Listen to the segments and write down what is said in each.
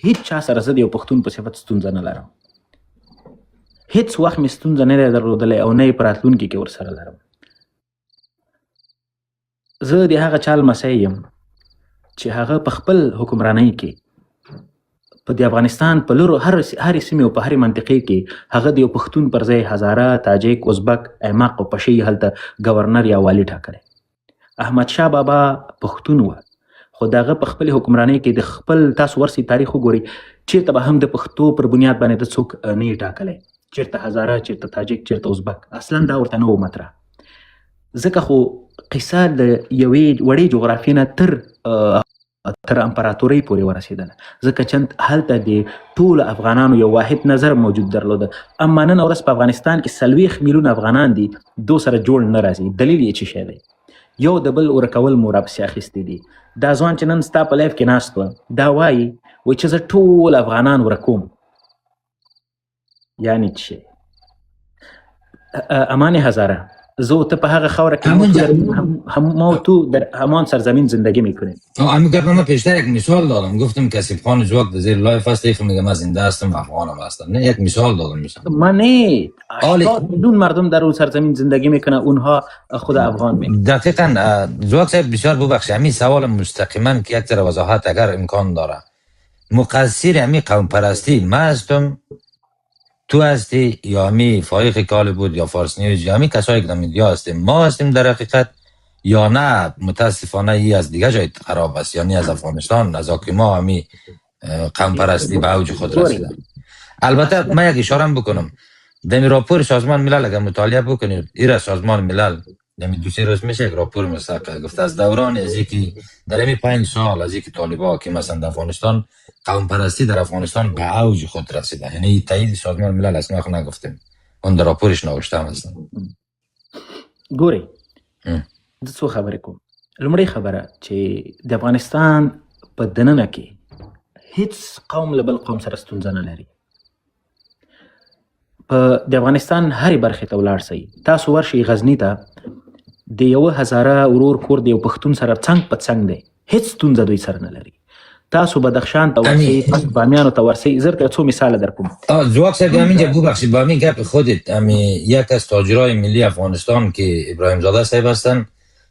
هیڅ چا سره زه د یو پښتون په صفت ستونزه نه لرم، هیڅ وخت مې ستونزه نه دی درلودلی او نه یې په راتلونکي کې ورسره لرم. زه د هغه چا لمسی یم چې هغه په خپل حکمرانۍ کې په د افغانستان په لرو هرې سیمې او په هرې منطقې کې هغه د یو پښتون پر ځای هزاره، تاجک، ازبک، ایماق او پشي هلته گورنر یا والي ټاکلی. احمدشاه بابا پښتون و، خو د هغه په خپل حکمرانۍ کې د خپل تاسو ورسئ تاریخ وګورئ چېرته به هم د پښتو پر بنیاد باندې د څوک نه یې ټاکلی، چېرته هزاره، چېرته تاجک، چېرته ازبک، اصلا دا ورته نه و مطرح. ځکه خو قصه د یوې وړې جغرافیې نه تر امپراتورۍ پورې ورسېدله، ځکه چې هلته د ټولو افغانانو یو واحد نظر موجود درلوده. اما نن ورځ په افغانستان کې 40 میلیونه افغانان دي، دو سره جوړ نه راځي. دلیل یې څه شی دی؟ یو د بل ورکول مو راپسې اخیستي دي. دا ځوان چې نن ستا په لایف کې ناست و دا وایي چې زه ټول افغانان ورکوم، یعنې څه شی؟ امان هزاره، زه ته په هغه خاوره که ما و تو در همان سرزمین زندگی میکنیم. همین گفت من پیشتر یک مثال دادم، گفتم کسیب خان جواد در زیر لایف هست، یکی میگه من زنده هستم افغانم هستم. نه یک مثال دادم میشم. من نه 80 میلیون مردم در اون سرزمین زندگی میکنه، اونها خود افغان میکنه. دقیقاً جواد صاحب بسیار ببخشید، همین سوال مستقیما که یک ذره وضاحت اگر امکان داره، مقصر همین قوم پرستی ما هستم، تو هستی یا همی فایق کالی بود یا فارس نیوز یا همی کسایی که در میدیا هستیم، ما هستیم در حقیقت یا نه متاسفانه ای از دیگه جای خراب است، یعنی از افغانستان از ما همی قوم پرستی به اوج خود رسیده. البته من یک اشاره بکنم، در راپور سازمان ملل اگر مطالعه بکنید، این سازمان ملل نمی 2-3 روز میشه یک راپور مستقل گفته از دوران از اینکه در همین 5 سال از اینکه طالبان که مثلا در افغانستان قوم پرستی در افغانستان به اوج خود رسیده، یعنی تایید سازمان ملل است، ما نگفتیم، اون در راپورش نوشته هستن. ګورئ د څو خبرې کوم. لومړی خبره چې د افغانستان په دننه کې هیڅ قوم له بل قوم سره ستونزه نه لري. په د افغانستان هرې برخې ته ولاړ شئ، تاسو ورشئ غزني ته، د یوه هزاره ورور کور د یو پښتون سره څنګ په څنګ دی، هیڅ ستونزه دوی سره نه لري. تاسو بدخشان ته ورسئ، بامیانو ته ورسئ. زه درته څو مثال در کوم. جواب صاحب همینجا ببخشید، با همین گپ خودت یک از تاجرای ملی افغانستان که ابراهیم زاده صاحب هستن،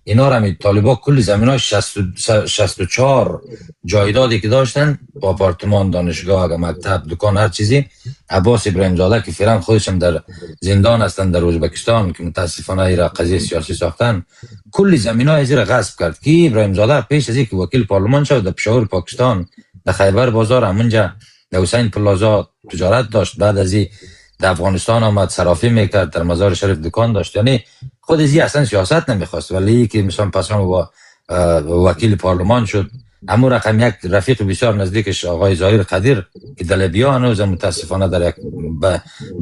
اینا را طالبان کل زمینای 64 جایدادی که داشتن با آپارتمان، دانشگاه، مکتب، دکان، هر چیزی، عباس ابراهیم زاده که فعلا خودش هم در زندان هستن در ازبکستان که متاسفانه ایرا قضیه سیاسی ساختن، کل زمینای از را غصب کرد. که ابراهیم زاده پیش از اینکه وکیل پارلمان شد در پشاور پاکستان در خیبر بازار همونجا در حسین پلازا تجارت داشت، بعد از این در افغانستان آمد صرافی میکرد، در مزار شریف دکان داشت، یعنی خود از اصلا سیاست نمیخواست، ولی که مثلا پسان با وکیل پارلمان شد. اما رقم یک رفیق بسیار نزدیکش آقای ظاهر قدیر که در لیبیا هنوز متاسفانه در یک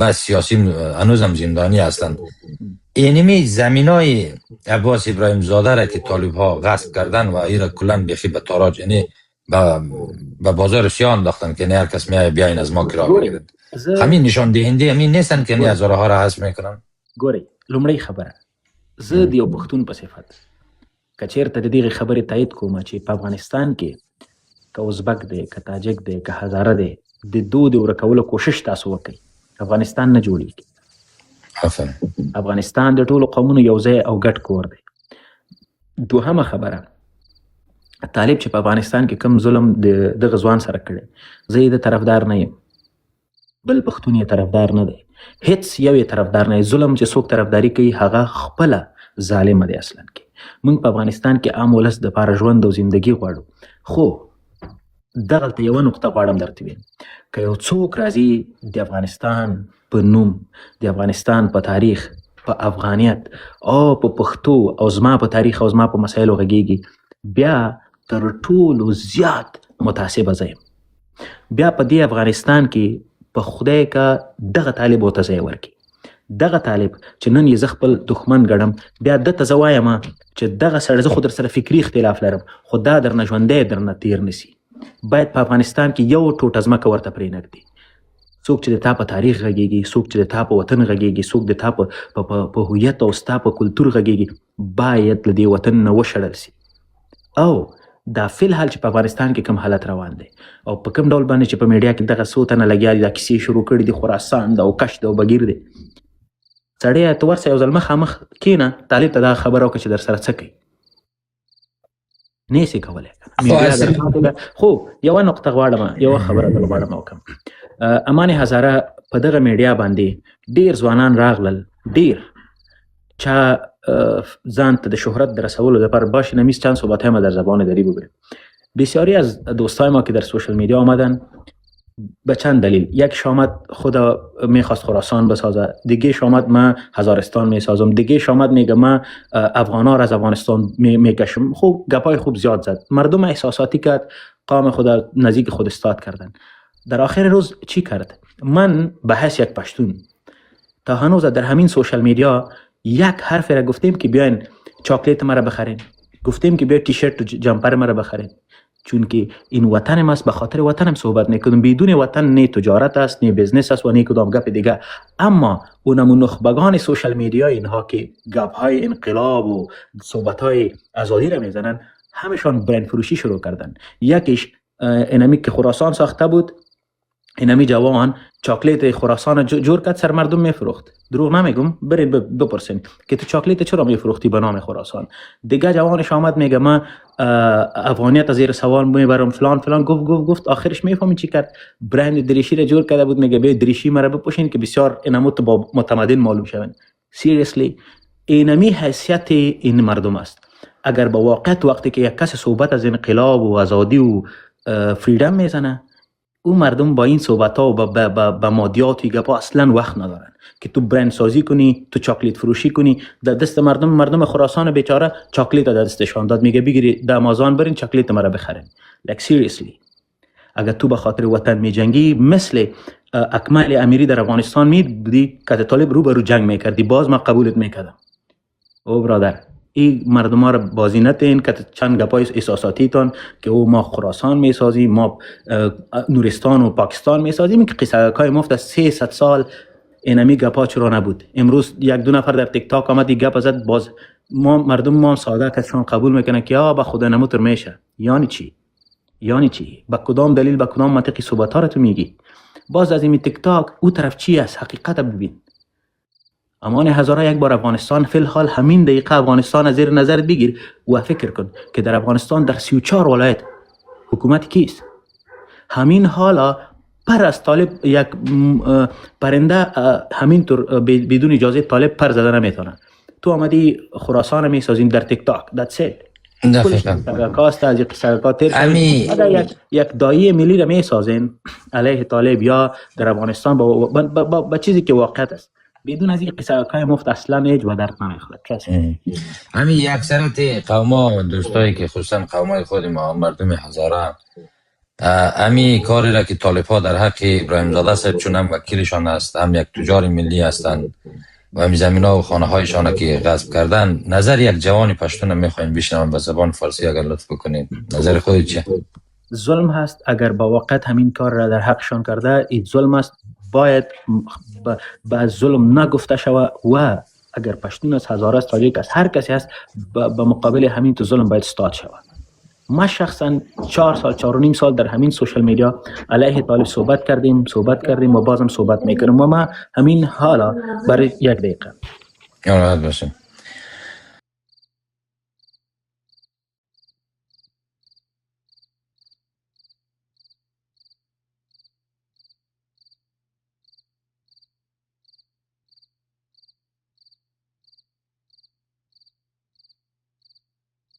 بس سیاسی هنوز هم زندانی هستند. اینمی زمینای عباس ابراهیم زاده را که طالب ها غصب کردن و ایرا کلن بخی به تاراج، یعنی به بازار سیاه انداختن که نه هر کس میای بیاین از ما کرا بگیرد. همین نشان دهنده همین نیستن که نه هزاره ها را حذف میکنن. ګورئ لومړی خبره، زه د یو پښتون په صفت که چېرته د دغې خبرې تایید کومه چې په افغانستان کې که ازبک دی، که تاجک دی، که هزاره دی، د دو د ورکولو کوشش تاسو وکئ، افغانستان نه جوړیږي. افغانستان د ټولو قومونو یو ځای او ګډ کور دی. دوهمه خبره، طالب چې په افغانستان کې کم ظلم د دغه ځوان سره کړی، زه یې د طرفدار نه یم، بل پښتون یې طرفدار نه دی، هیڅ یو یې طرفدار نه دی. ظلم چې څوک طرفداري کوي هغه خپله ظالمه دی. اصلا کې موږ په افغانستان کې عام ولس دپاره ژوند او زندگی غواړو. خو دغلته یوه نقطه غواړم درته ویم، که یو څوک راځي د افغانستان په نوم، د افغانستان په تاریخ، په افغانیت او په پښتو او زما په تاریخ او زما په مسایلو غږیږي، بیا تر ټولو زیات متعصبه زه یم. بیا په دې افغانستان کې په خدای که دغه طالب ورته ځای ورکړي، دغه طالب چې نن یې زه خپل دښمن ګڼم، بیا دته زه وایم چې دغه سړی زه خو در سره فکري اختلاف لرم، خو دا درنه ژوندی درنه تیر نسي. باید په افغانستان کې یو ټوټه ځمکه ورته پرېنږدي. څوک چې د تا په تاریخ غږیږي، څوک چې د تا په وطن غږیږي، څوک د تا په هویت او ستا په کلتور غږیږي، باید له دې وطن نه وشړل سي او دا فل حال چې په افغانستان کې کوم حالت روان دی او په کوم ډول باندې چې په میډیا کې دغه څو تنه لګیا دي دا کیسې شروع کړي دي خراسان دا او کش دا او بګیر دی سړی ته ورسه یو ځل مخامخ کینه طالب ته دا خبره وکړه چې در سره څه کوي نه سي کولای خو یو نقطه غواړم یو خبره غواړم وکم امان هزاره په دغه میډیا باندې ډیر ځوانان راغلل ډیر چا ځان ته د شهرت در رسولو لپاره باشه نمیز چند صحبت هم در زبان دری بگویم. بسیاری از دوستای ما که در سوشل میدیا آمدن به چند دلیل. یک شامت خدا میخواست خراسان بسازه، دیگه شامت من هزارستان میسازم، دیگه شامت میگه من افغانا را از افغانستان میکشم. خوب گپای خوب زیاد زد، مردم احساساتی کرد، قام خود نزدیک خود استاد کردن. در آخر روز چی کرد؟ من به حیث یک پشتون تا هنوز در همین سوشل میدیا یک حرف را گفتیم که بیاین چاکلیت مرا بخرین، گفتیم که بیاین تیشرت و جمپر مرا بخرین، چون که این وطنم است، به خاطر وطنم صحبت میکنم. بدون وطن نه تجارت است، نه بزنس است و نه کدام گپ دیگه. اما اونم نخبگان سوشل میدیا اینها که گپ های انقلاب و صحبت های آزادی را میزنن، همشان برند فروشی شروع کردن. یکیش اینمی که خراسان ساخته بود، اینمی جوان چاکلیت خراسان جور کرد، سر مردم میفروخت. دروغ نمیگم، برید بپرسین که تو چاکلیت چرا میفروختی به نام خراسان. دیگه جوانش آمد میگه من افغانیت از زیر سوال میبرم فلان فلان، گفت آخرش میفهمی چی کرد؟ برند دریشی را جور کرده بود، میگه به دریشی مرا بپوشین که بسیار اینموت با متمدن معلوم شون. سیریسلی اینمی حیثیت این مردم است. اگر با واقعیت وقتی که یک کس صحبت از انقلاب و آزادی و فریدم میزنه، اون مردم با این صحبت ها و با مادیات و گپا اصلا وقت ندارن که تو برند سازی کنی، تو چاکلیت فروشی کنی. در دست مردم خراسان بیچاره چاکلیت در دستشان داد، میگه بگیری در آمازون برین چاکلیت مرا بخرین. like seriously اگر تو به خاطر وطن می جنگی مثل اکمل امیری در افغانستان می بودی که طالب رو برو جنگ میکردی، باز ما قبولت میکردم. او برادر این مردم ها را بازی نتین که چند گپای احساساتی تان که او ما خراسان میسازیم، ما نورستان و پاکستان میسازیم. این که قصه های مفت از 300 سال اینمی گپا چرا نبود. امروز یک دو نفر در تیک تاک آمد گپ زد، باز ما مردم ما ساده کسشون قبول میکنن که با خدا نموتر میشه. یعنی چی؟ یعنی چی؟ با کدام دلیل با کدام منطقی صحبت ها را تو میگی؟ باز از این تیک تاک او طرف چی است؟ حقیقت ببین. امان هزاره یک بار افغانستان فی الحال همین دقیقه افغانستان از زیر نظر بگیر و فکر کن که در افغانستان در 34 ولایت حکومت کیست؟ همین حالا پر از طالب یک پرنده همینطور بدون اجازه طالب پر زده نمیتونه. تو آمدی خراسان میسازین در تیک تاک. That's it. کاست از قصه‌ها اگر یک دایی ملی را میسازین علیه طالب یا در افغانستان با چیزی که واقعیت است، بدون از این قصه های مفت اصلا هیچ و درد نمیخوره. همین یک اکثرت قوما دوستایی که خصوصا قومای خود ما مردم هزاره همین کاری را که طالب ها در حق ابراهیم زاده صاحب چون هم وکیلشان است، هم یک تجار ملی هستند و همین زمین ها و خانه هایشان که غصب کردن، نظر یک جوان پشتون میخوایم بشنوم به زبان فارسی اگر لطف بکنید. نظر خودت چیه؟ ظلم هست اگر با واقعیت همین کار را در حقشان کرده، این ظلم است. باید به ظلم نگفته شود و اگر پشتون از هزاره است، تاجیک است، هر کسی هست به مقابل همین تو ظلم باید استاد شود. ما شخصا 4 سال 4.5 سال در همین سوشل میدیا علیه طالب صحبت کردیم و بازم صحبت میکنیم و ما همین حالا برای 1 دقیقه راحت باشه.